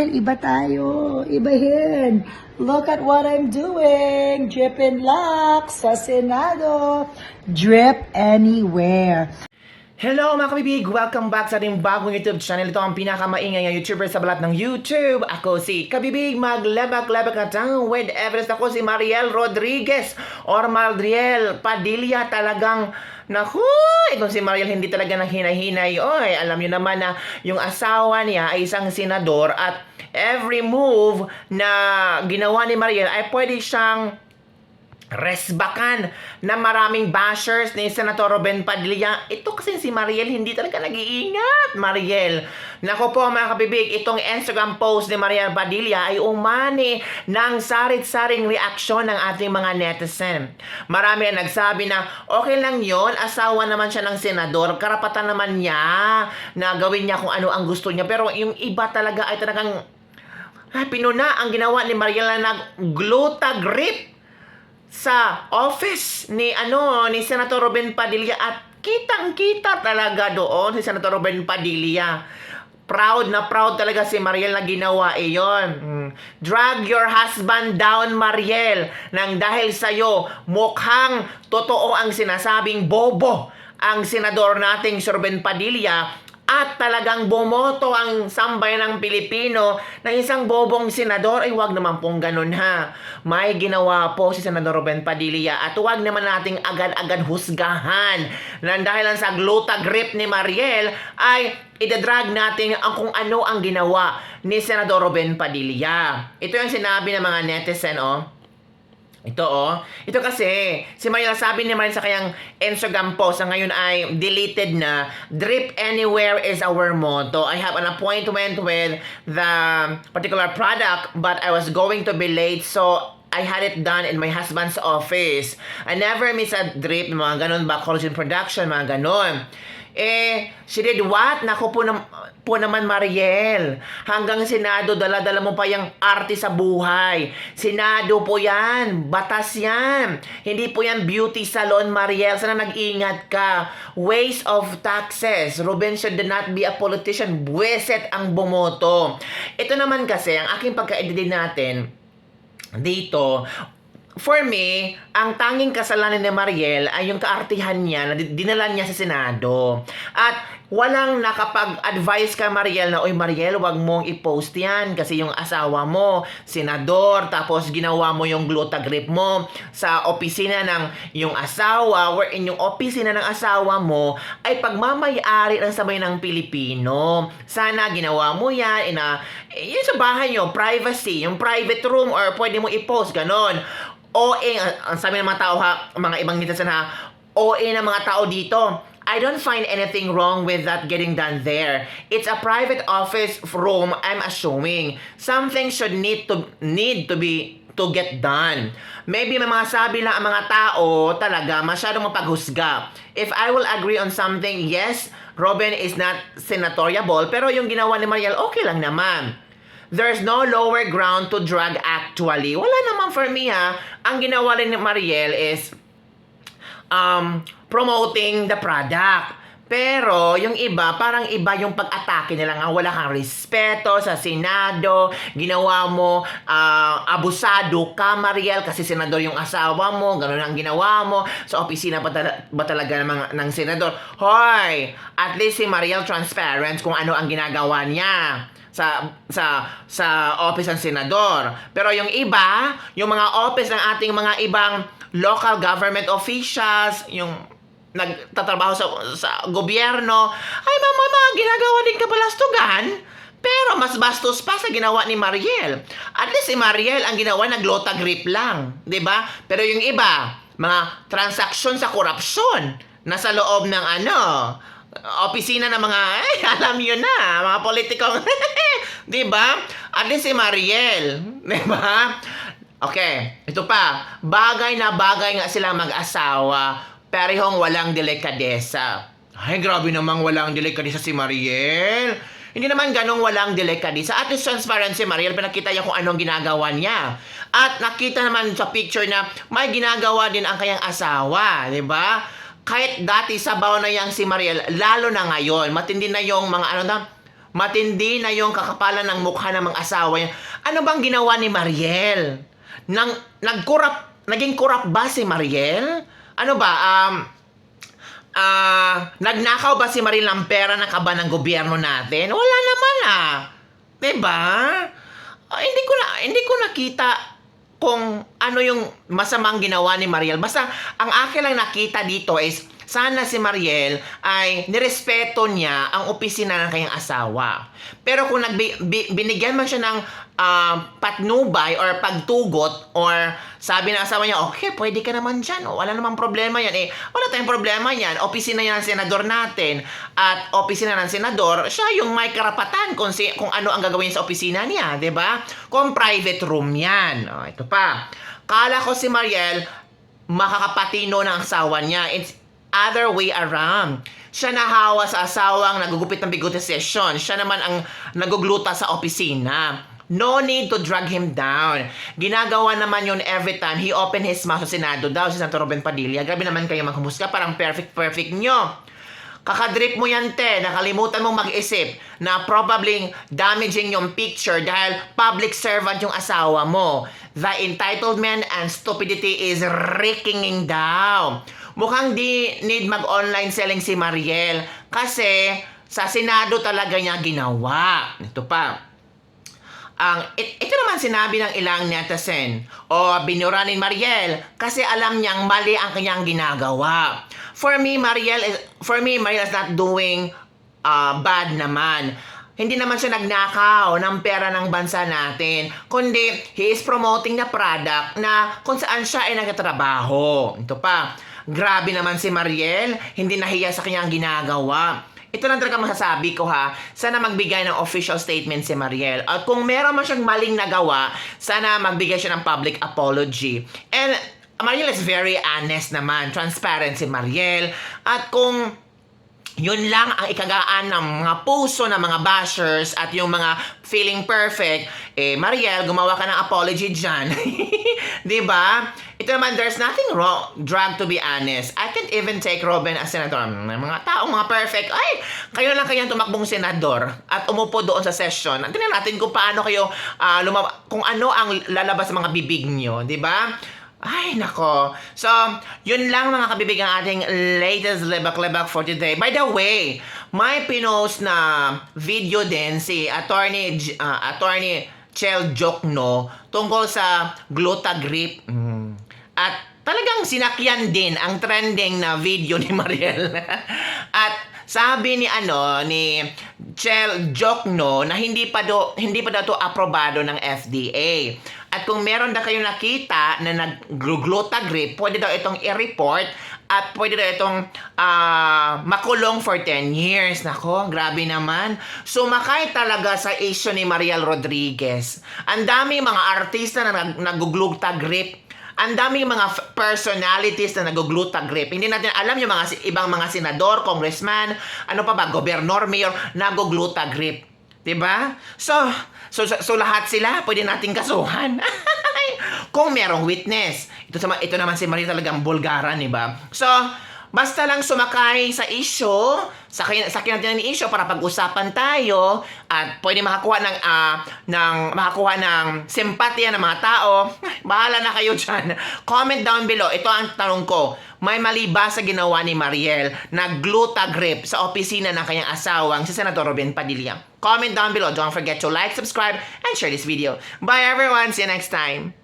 Iba tayo, ibahin. Look at what I'm doing. Drip and lock sa Senado. Drip anywhere. Hello mga kabibig! Welcome back sa ating bagong YouTube channel. Ito ang pinakamaingay na YouTuber sa balat ng YouTube. Ako si Kabibig, maglabak-labak at with Everest. Ako si Mariel Rodriguez or Maldriel Padilla. Talagang, naku, itong si Mariel hindi talaga nanghinay-hinay. Oy, alam niyo naman na yung asawa niya ay isang senador at every move na ginawa ni Mariel ay pwede siyang resbakan na maraming bashers ni Senator Robin Padilla. Ito kasi si Mariel hindi talaga nag-iingat. Mariel, nako po mga kabibig, itong Instagram post ni Mariel Padilla ay umani ng sarit-saring reaksyon ng ating mga netizen. Marami ang nagsabi na okay lang yon, asawa naman siya ng senador, karapatan naman niya na gawin niya kung ano ang gusto niya. Pero yung iba talaga ay talagang pinuna ang ginawa ni Mariel na nag-gluta grip sa office ni Senator Robin Padilla at kitang-kita talaga doon si Senator Robin Padilla. Proud na proud talaga si Mariel na ginawa iyon. Drag your husband down, Mariel, nang dahil sa'yo mukhang totoo ang sinasabing bobo ang senador nating si Robin Padilla at talagang bumoto ang sambayan ng Pilipino ng isang bobong senador. Ay wag naman pong ganun ha. May ginawa po si Senador Robin Padilla at wag naman nating agad-agad husgahan na dahil lang sa gluta grip ni Mariel ay idadrag natin ang kung ano ang ginawa ni Senador Robin Padilla. Ito yung sinabi ng mga netizen Ito kasi, si Mariel, sabi ni Mariel sa kanyang Instagram post na ngayon ay deleted na, drip anywhere is our motto. I have an appointment with the particular product but I was going to be late so I had it done in my husband's office. I never miss a drip, mga ganon ba, collagen production, mga ganon. She did what? Naku po naman Mariel. Hanggang Senado, dala-dala mo pa yung arte sa buhay. Senado po yan. Batas yan. Hindi po yan beauty salon, Mariel. Sana nag-ingat ka. Waste of taxes. Ruben should not be a politician. Buweset ang bumoto. Ito naman kasi, ang aking pagka-edit natin dito, for me, ang tanging kasalanan ni Mariel ay yung kaartihan niya na dinala niya sa Senado. At walang nakapag-advise ka, Mariel, na, oy Mariel, wag mong i-post yan kasi yung asawa mo, senador, tapos ginawa mo yung gluta grip mo sa opisina ng yung asawa, wherein yung opisina ng asawa mo ay pagmamayari ng sabay ng Pilipino. Sana ginawa mo yan, yun sa bahay nyo, privacy, yung private room, or pwede mo i-post, ganon. Ang sabi ng mga tao mga ibang netizen OA ng mga tao dito. I don't find anything wrong with that getting done there. It's a private office room, I'm assuming. Something should need to get done. Maybe may mga sabi lang ang mga tao talaga masyadong mapaghusga. If I will agree on something, yes, Robin is not senatoriable, pero yung ginawa ni Mariel, okay lang naman. There's no lower ground to drag actually. Wala naman for me Ang ginawa rin ni Mariel is promoting the product. Pero yung iba, parang iba yung pag-atake nila nga. Wala kang respeto sa Senado. Ginawa mo, abusado ka, Mariel, kasi senador yung asawa mo. Ganun ang ginawa mo. Sa opisina ba talaga ng senador? Hoy! At least si Mariel transparent kung ano ang ginagawa niya sa office ng senador. Pero yung iba, yung mga office ng ating mga ibang local government officials, yung nagtatrabaho sa gobyerno, ay mga ginagawa din kabalastugan, pero mas bastos pa sa ginawa ni Mariel. At least si Mariel ang ginawa naglota grip lang, 'di ba? Pero yung iba, mga transaksyon sa korupsyon nasa loob ng opisina ng mga alam niyo na, mga politikong 'di ba? At least si Mariel, 'di ba? Okay, ito pa. Bagay na bagay nga silang mag-asawa. Parehong walang delikadesa. Ay, grabe namang walang delikadesa si Mariel. Hindi naman ganong walang delikadesa. At least transparent si Mariel, pinakita niya kung anong ginagawa niya. At nakita naman sa picture na may ginagawa din ang kanyang asawa, di ba? Kahit dati sabaw na yang si Mariel, lalo na ngayon, matindi na yung mga Matindi na yung kakapalan ng mukha ng mga asawa niya. Ano bang ginawa ni Mariel? Naging kurap ba si Mariel? Ano ba, nagnakaw ba si Mariel ng pera ng kaba ng gobyerno natin? Wala naman Diba? Hindi ko nakita kung ano yung masamang ginawa ni Mariel. Basta, ang akin lang nakita dito is, sana si Mariel ay nirespeto niya ang opisina ng kanyang asawa. Pero kung binigyan man siya ng patnubay or pagtugot or sabi ng asawa niya, okay, pwede ka naman dyan. Wala namang problema yan. Wala tayong problema yan. Opisina yan ng senador natin. At opisina ng senador, siya yung may karapatan kung ano ang gagawin sa opisina niya. Diba? Kung private room yan. Ito pa. Kala ko si Mariel makakapatino ng asawa niya. It's other way around. Siya nahawa sa asawang nagugupit ng bigote session. Siya naman ang nagugluta sa opisina. No need to drag him down. Ginagawa naman yun every time he open his mouth sa Senado daw, si Senator Robin Padilla. Grabe naman kayo manghumusga, parang perfect nyo. Kakadrip mo yan, te. Nakalimutan mong mag-isip na probably damaging yung picture dahil public servant yung asawa mo. The entitlement and stupidity is raking down. Mukhang di need mag-online selling si Mariel kasi sa Senado talaga niya ginawa. Ito pa. Ito naman sinabi ng ilang netizen o binura ni Mariel kasi alam niyang mali ang kanyang ginagawa. For me, Mariel is not doing bad naman. Hindi naman siya nagnakaw ng pera ng bansa natin, kundi he is promoting the product na kung saan siya ay nagtatrabaho. Ito pa. Grabe naman si Mariel, hindi nahiya sa kanyang ginagawa. Ito lang talaga masasabi ko sana magbigay ng official statement si Mariel. At kung meron man siyang maling nagawa, sana magbigay siya ng public apology. And Mariel is very honest naman, transparent si Mariel. At kung yun lang ang ikagaan ng mga puso ng mga bashers at yung mga feeling perfect, Mariel, gumawa ka ng apology dyan. Diba? Ito naman, there's nothing wrong, to be honest. I can't even take Robin as senator. Mga taong mga perfect, kayo lang kayang tumakbong senador at umupo doon sa session. Tingnan natin kung paano kayo, kung ano ang lalabas sa mga bibig nyo. Diba? Ay, nako. So, yun lang mga kabibig ang ating latest lebak-lebak for today. By the way, may pinost na video din si Attorney Chel Jokno tungkol sa Glutagrip. At talagang sinakyan din ang trending na video ni Mariel. At sabi ni Chel Jokno na hindi pa daw to aprobado ng FDA. At kung meron na kayong nakita na nag-glutagrip, pwede daw itong i-report at pwede daw itong makulong for 10 years. Nako, grabe naman. Sumakay talaga sa issue ni Mariel Rodriguez. Ang daming mga artista na nag-glutagrip. Ang daming mga personalities na nag-glutagrip. Hindi natin alam yung mga ibang mga senador, congressman, ano pa ba, gobernador, mayor, nag-glutagrip. Diba? So lahat sila pwede nating kasuhan. Kung merong witness. Ito naman si Maria talagang bulgaran, diba? So, basta lang sumakay sa issue, sakyan natin ang issue para pag-usapan tayo at pwede makakuha ng simpatya ng mga tao. Bahala na kayo dyan. Comment down below. Ito ang tanong ko. May mali ba sa ginawa ni Mariel na glutagrip sa opisina ng kanyang asawang si Senator Robin Padilla? Comment down below. Don't forget to like, subscribe, and share this video. Bye everyone. See you next time.